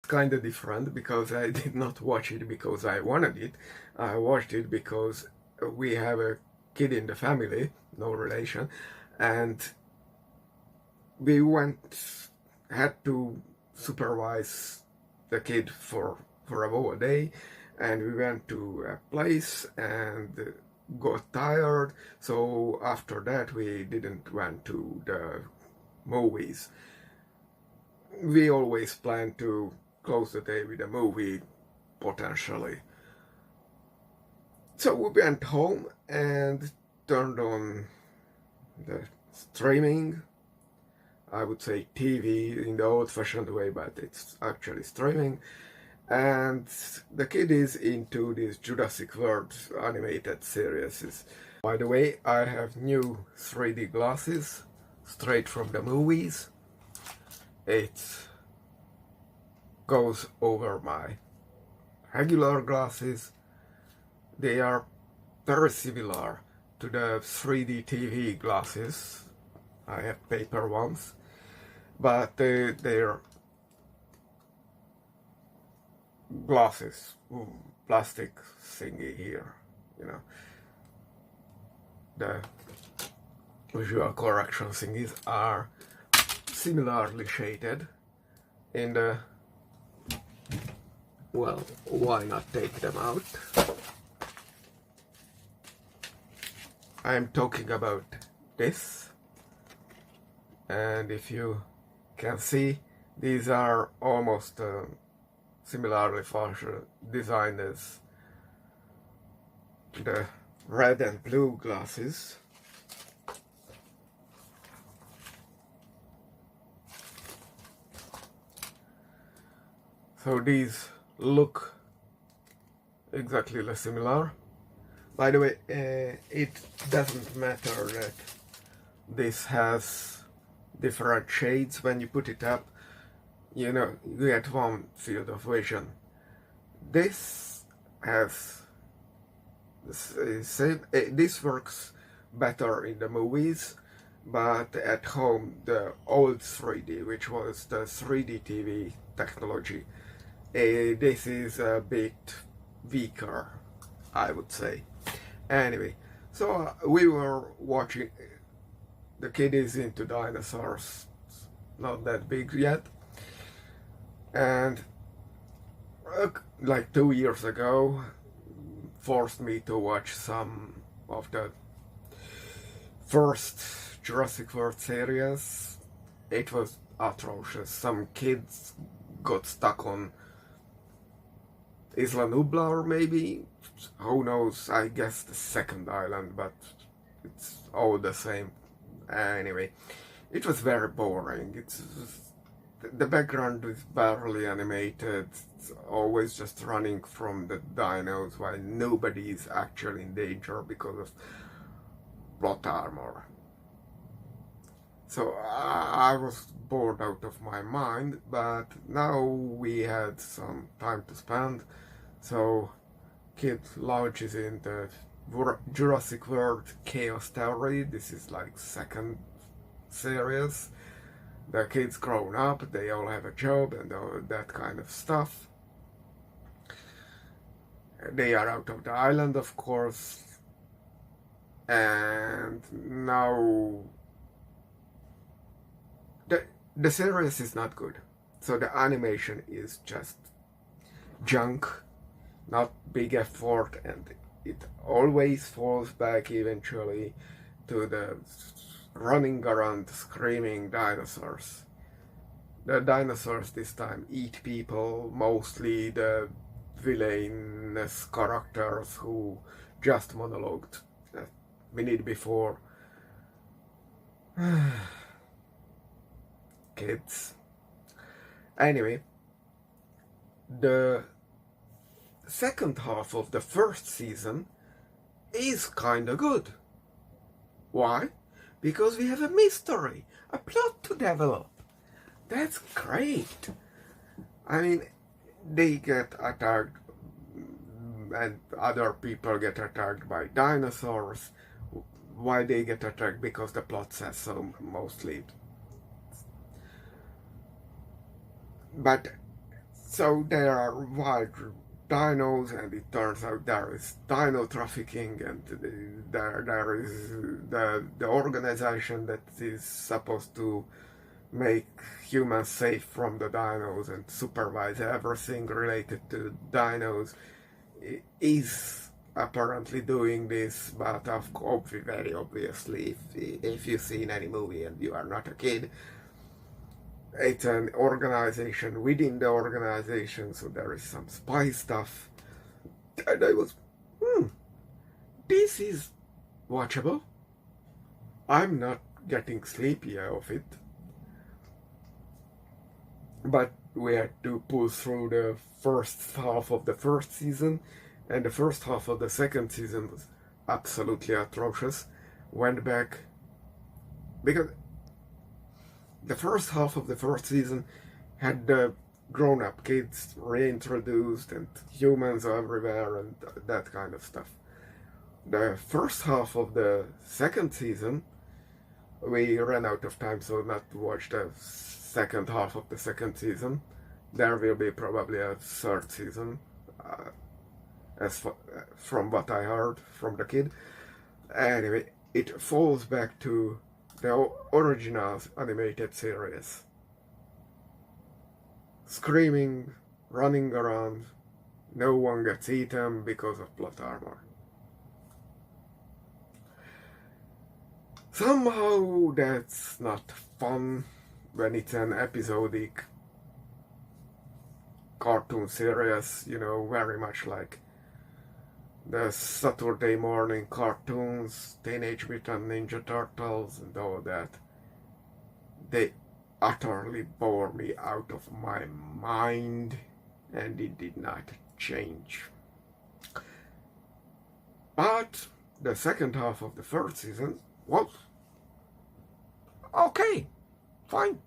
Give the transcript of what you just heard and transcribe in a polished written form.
kind of different because I did not watch it because I wanted it. I watched it because we have a kid in the family, no relation, and we had to supervise the kid for about a day, and we went to a place and got tired, so after that we didn't went to the movies. We always plan to close the day with a movie, potentially. So we went home and turned on the streaming. I would say TV in the old-fashioned way, but it's actually streaming. And the kid is into this Jurassic World animated series. By the way, I have new 3D glasses straight from the movies. It goes over my regular glasses. They are very similar to the 3D TV glasses. I have paper ones, but they're glasses, plastic thingy here, you know. The visual correction thingies are similarly shaded in the, well, why not take them out? I'm talking about this, and if you can see, these are almost similarly functional design as the red and blue glasses. So these look exactly similar. By the way, it doesn't matter that this has different shades. When you put it up, you know, you get one field of vision. This has this works better in the movies, but at home the old 3D, which was the 3D TV technology, this is a bit weaker, I would say. Anyway, so we were watching. The kid is into dinosaurs, not that big yet, and like 2 years ago forced me to watch some of the first Jurassic World series. It was atrocious. Some kids got stuck on Isla Nublar, maybe, who knows, I guess the second island, but it's all the same. Anyway, it was very boring. The background is barely animated. It's always just running from the dinos while nobody is actually in danger because of plot armor. So I was bored out of my mind, but now we had some time to spend, so kid launches in the Jurassic World Chaos Theory. This is like second series. The kids grown up, they all have a job and all that kind of stuff. They are out of the island, of course, and now the series is not good. So the animation is just junk, not big effort, and it always falls back eventually to the running around screaming dinosaurs. The dinosaurs this time eat people, mostly the villainous characters who just monologued a minute before. Kids. Anyway, the second half of the first season is kinda good. Why? Because we have a mystery, a plot to develop. That's great. I mean, they get attacked and other people get attacked by dinosaurs. Why they get attacked? Because the plot says so, mostly. But So there are wild dinos, and it turns out there is dino trafficking, and there is the organization that is supposed to make humans safe from the dinos and supervise everything related to dinos is apparently doing this, but very obviously, if you've seen any movie and you are not a kid, it's an organization within the organization, so there is some spy stuff. And I was, this is watchable. I'm not getting sleepy of it. But we had to pull through the first half of the first season, and the first half of the second season was absolutely atrocious. Went back, because the first half of the first season had the grown-up kids reintroduced and humans everywhere and that kind of stuff. The first half of the second season, we ran out of time, so not to watch the second half of the second season. There will be probably a third season, from what I heard from the kid. Anyway, it falls back to the original animated series. Screaming, running around, no one gets eaten because of plot armor. Somehow that's not fun when it's an episodic cartoon series, very much like the Saturday morning cartoons, Teenage Mutant Ninja Turtles and all that. They utterly bore me out of my mind, and it did not change. But the second half of the third season was okay, fine.